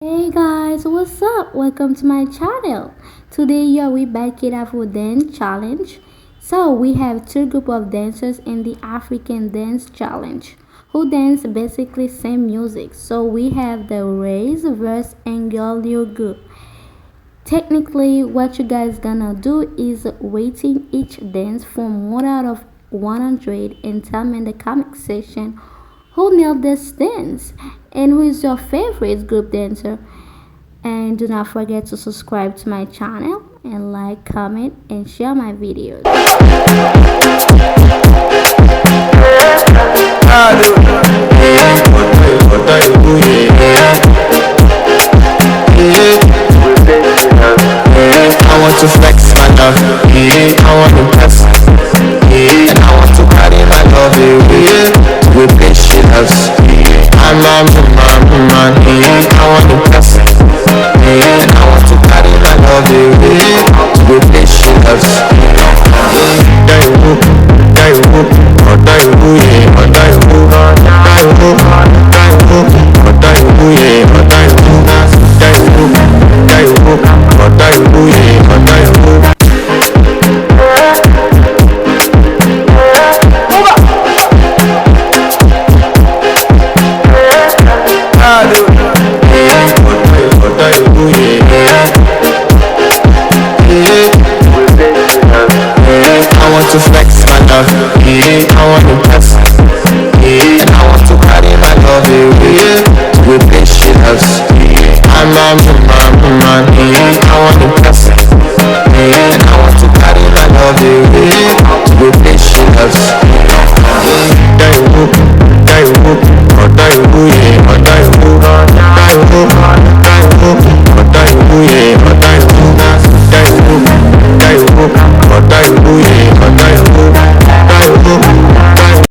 Hey guys, what's up? Welcome to my channel. Today we back it up with dance challenge. So we have two group of dancers in the African dance challenge who dance basically same music. So we have the Raise, Verse and Girl New group. Technically what you guys gonna do is rating each dance from 1 out of 100 and tell me in the comment section who nailed this dance and who is your favorite group dancer. And do not forget to subscribe to my channel and like, comment and share my videos. I want to flex my love, I want to impress, and I want to carry my love to a place she loves. I'm a man, I want to impress, and I want to carry my love to a place she loves. I want to flex my love, I want to impress, and I want to carry my love to a place she loves. I'm a man, I want to impress, and I want to carry my love to a place she loves. Yeah.